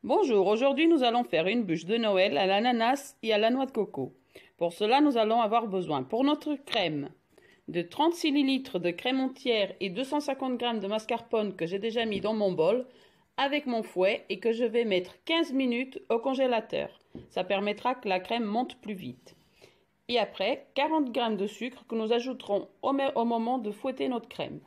Bonjour, aujourd'hui nous allons faire une bûche de Noël à l'ananas et à la noix de coco. Pour cela, nous allons avoir besoin pour notre crème de 30 cl de crème entière et 250 g de mascarpone que j'ai déjà mis dans mon bol avec mon fouet et que je vais mettre 15 minutes au congélateur. Ça permettra que la crème monte plus vite. Et après, 40 g de sucre que nous ajouterons au moment de fouetter notre crème.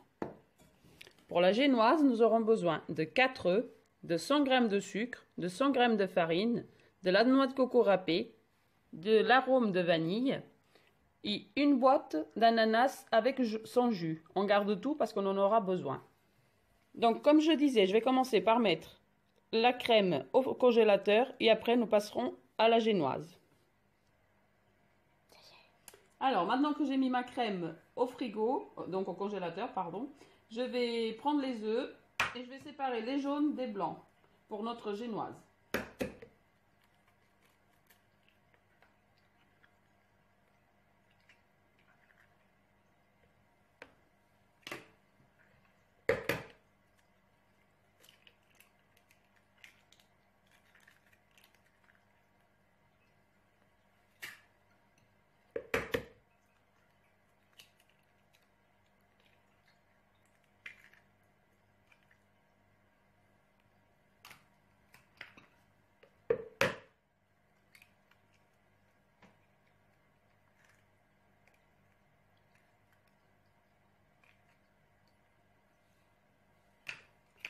Pour la génoise, nous aurons besoin de 4 œufs, de 100 g de sucre, de 100 g de farine, de la noix de coco râpée, de l'arôme de vanille et une boîte d'ananas avec son jus. On garde tout parce qu'on en aura besoin. Donc comme je disais, je vais commencer par mettre la crème au congélateur et après nous passerons à la génoise. Alors maintenant que j'ai mis ma crème au frigo, donc au congélateur, pardon, je vais prendre les œufs et je vais séparer les jaunes des blancs pour notre génoise.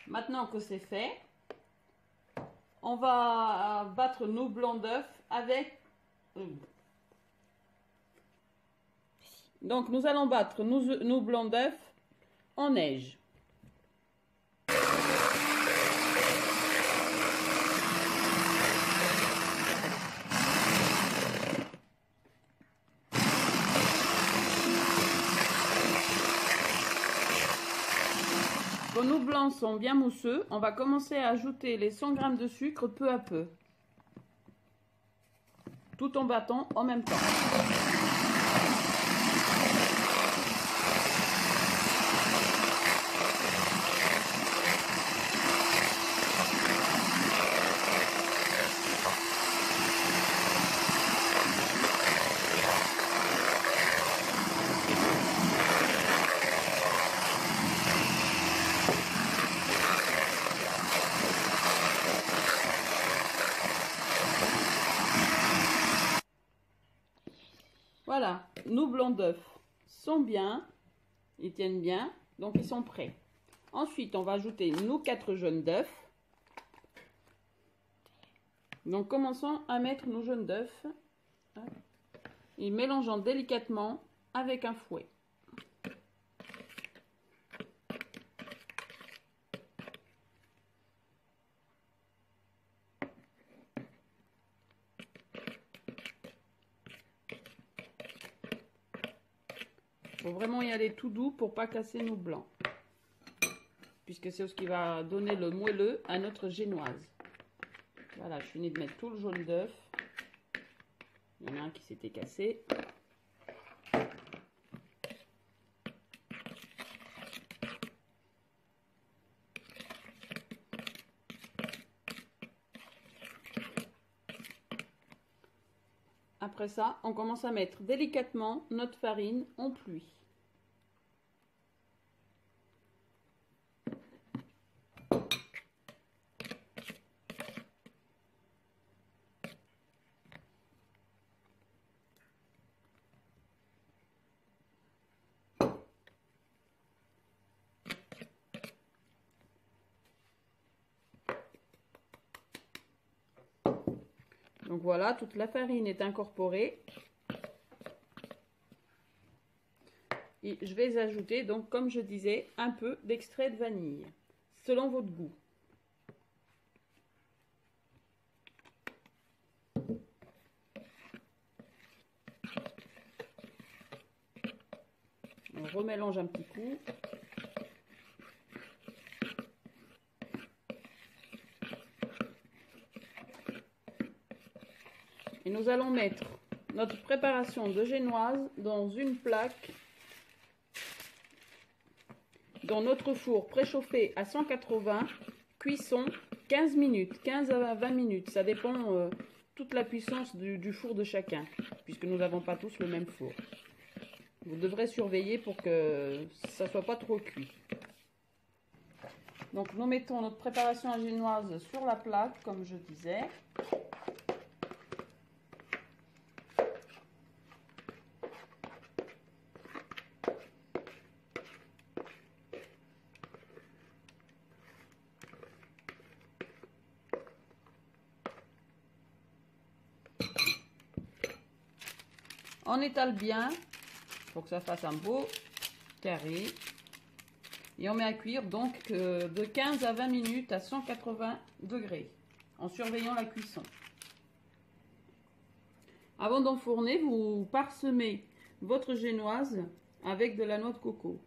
Maintenant que c'est fait, on va battre nos blancs d'œufs avec... Donc nous allons battre nos blancs d'œufs en neige. Quand nos blancs sont bien mousseux, on va commencer à ajouter les 100 g de sucre peu à peu, tout en battant en même temps. Voilà, nos blancs d'œufs sont bien, ils tiennent bien, donc ils sont prêts. Ensuite, on va ajouter nos 4 jaunes d'œufs. Donc, commençons à mettre nos jaunes d'œufs et mélangeons délicatement avec un fouet. Il faut vraiment y aller tout doux pour pas casser nos blancs, puisque c'est ce qui va donner le moelleux à notre génoise. Voilà, je finis de mettre tout le jaune d'œuf. Il y en a un qui s'était cassé. Après ça, on commence à mettre délicatement notre farine en pluie. Donc voilà, toute la farine est incorporée. Et je vais ajouter, donc comme je disais, un peu d'extrait de vanille, selon votre goût. On remélange un petit coup. Et nous allons mettre notre préparation de génoise dans une plaque dans notre four préchauffé à 180, cuisson 15 minutes, 15 à 20 minutes. Ça dépend toute la puissance du four de chacun, puisque nous n'avons pas tous le même four. Vous devrez surveiller pour que ça ne soit pas trop cuit. Donc nous mettons notre préparation aginoise sur la plaque, comme je disais. On étale bien pour que ça fasse un beau carré. Et on met à cuire donc de 15 à 20 minutes à 180 degrés en surveillant la cuisson. Avant d'enfourner, vous parsemez votre génoise avec de la noix de coco.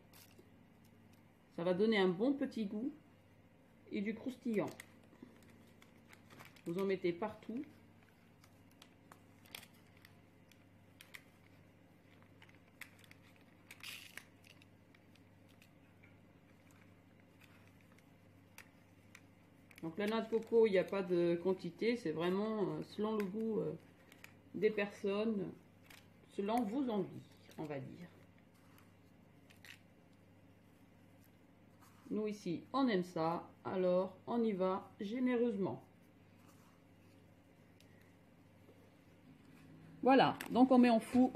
Ça va donner un bon petit goût et du croustillant. Vous en mettez partout. Donc la noix de coco, il n'y a pas de quantité, c'est vraiment selon le goût des personnes, selon vos envies, on va dire. Nous ici, on aime ça, alors on y va généreusement. Voilà, donc on met au four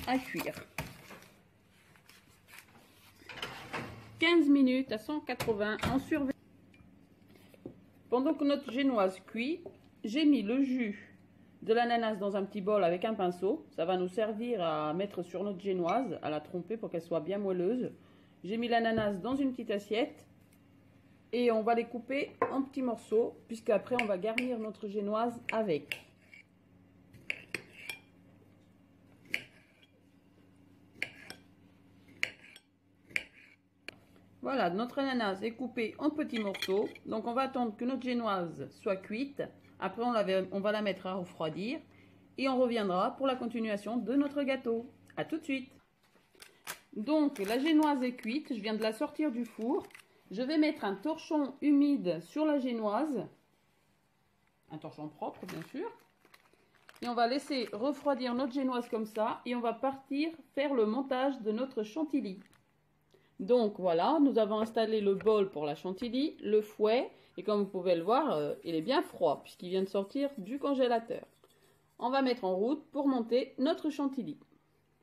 à cuire. 15 minutes à 180 en surveillant. Pendant que notre génoise cuit, j'ai mis le jus de l'ananas dans un petit bol avec un pinceau. Ça va nous servir à mettre sur notre génoise, à la tremper pour qu'elle soit bien moelleuse. J'ai mis l'ananas dans une petite assiette et on va les couper en petits morceaux puisqu'après on va garnir notre génoise avec. Voilà, notre ananas est coupé en petits morceaux. Donc on va attendre que notre génoise soit cuite. Après on va la mettre à refroidir. Et on reviendra pour la continuation de notre gâteau. A tout de suite. Donc la génoise est cuite. Je viens de la sortir du four. Je vais mettre un torchon humide sur la génoise. Un torchon propre bien sûr. Et on va laisser refroidir notre génoise comme ça. Et on va partir faire le montage de notre chantilly. Donc voilà, nous avons installé le bol pour la chantilly, le fouet, et comme vous pouvez le voir, il est bien froid puisqu'il vient de sortir du congélateur. On va mettre en route pour monter notre chantilly.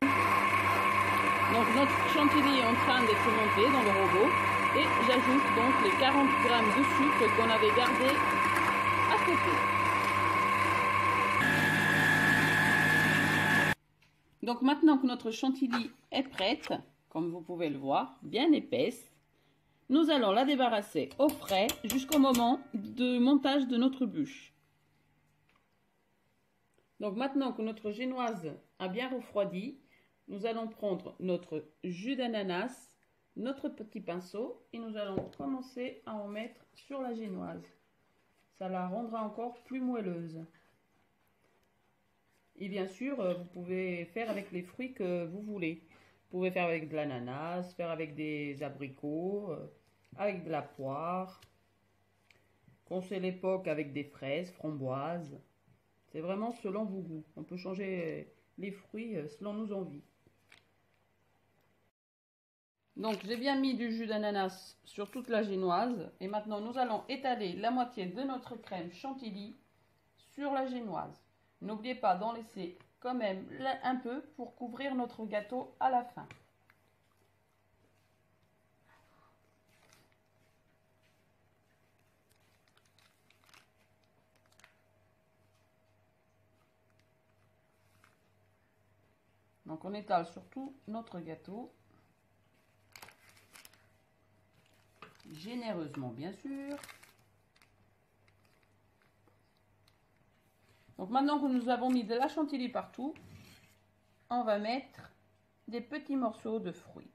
Donc notre chantilly est en train d'être monté dans le robot et j'ajoute donc les 40 g de sucre qu'on avait gardé à côté. Donc maintenant que notre chantilly est prête, comme vous pouvez le voir, bien épaisse, nous allons la débarrasser au frais jusqu'au moment de montage de notre bûche. Donc maintenant que notre génoise a bien refroidi, nous allons prendre notre jus d'ananas, notre petit pinceau et nous allons commencer à en mettre sur la génoise. Ça la rendra encore plus moelleuse. Et bien sûr, vous pouvez faire avec les fruits que vous voulez. Vous pouvez faire avec de l'ananas, faire avec des abricots, avec de la poire. Quand c'est l'époque, avec des fraises, framboises. C'est vraiment selon vos goûts. On peut changer les fruits selon nos envies. Donc j'ai bien mis du jus d'ananas sur toute la génoise. Et maintenant nous allons étaler la moitié de notre crème chantilly sur la génoise. N'oubliez pas d'en laisser quand même un peu pour couvrir notre gâteau à la fin. Donc on étale sur tout notre gâteau. Généreusement bien sûr. Donc maintenant que nous avons mis de la chantilly partout, on va mettre des petits morceaux de fruits.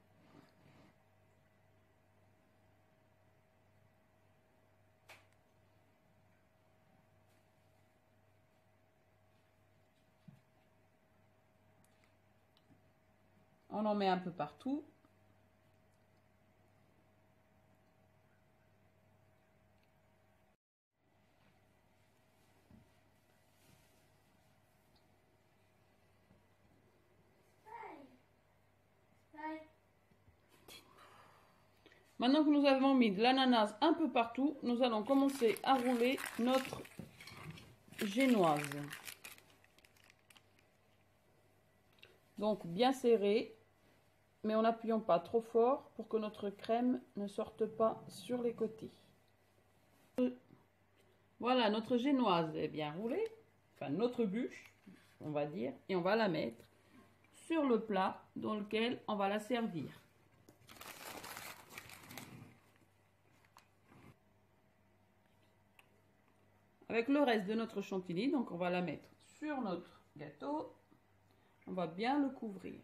On en met un peu partout. Maintenant que nous avons mis de l'ananas un peu partout, nous allons commencer à rouler notre génoise. Donc bien serré, mais en n'appuyant pas trop fort pour que notre crème ne sorte pas sur les côtés. Voilà, notre génoise est bien roulée, enfin notre bûche, on va dire, et on va la mettre sur le plat dans lequel on va la servir. Avec le reste de notre chantilly, donc on va la mettre sur notre gâteau. On va bien le couvrir.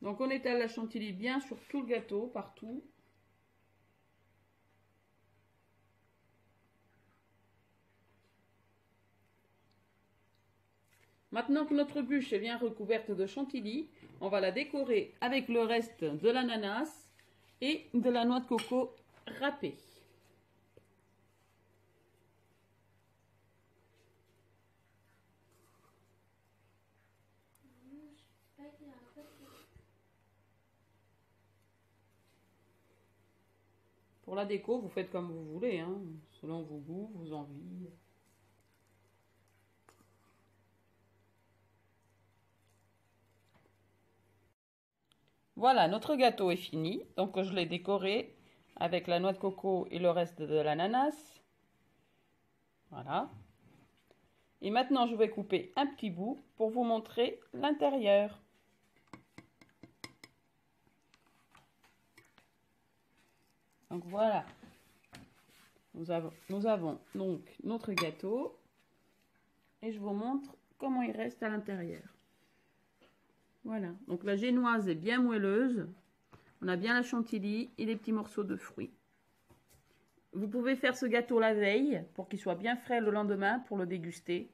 Donc on étale la chantilly bien sur tout le gâteau, partout. Maintenant que notre bûche est bien recouverte de chantilly, on va la décorer avec le reste de l'ananas et de la noix de coco râpée. Pour la déco, vous faites comme vous voulez, hein, selon vos goûts, vos envies. Voilà, notre gâteau est fini. Donc je l'ai décoré avec la noix de coco et le reste de l'ananas. Voilà. Et maintenant, je vais couper un petit bout pour vous montrer l'intérieur. Donc voilà. Nous avons donc notre gâteau. Et je vous montre comment il reste à l'intérieur. Voilà, donc la génoise est bien moelleuse. On a bien la chantilly et les petits morceaux de fruits. Vous pouvez faire ce gâteau la veille pour qu'il soit bien frais le lendemain pour le déguster.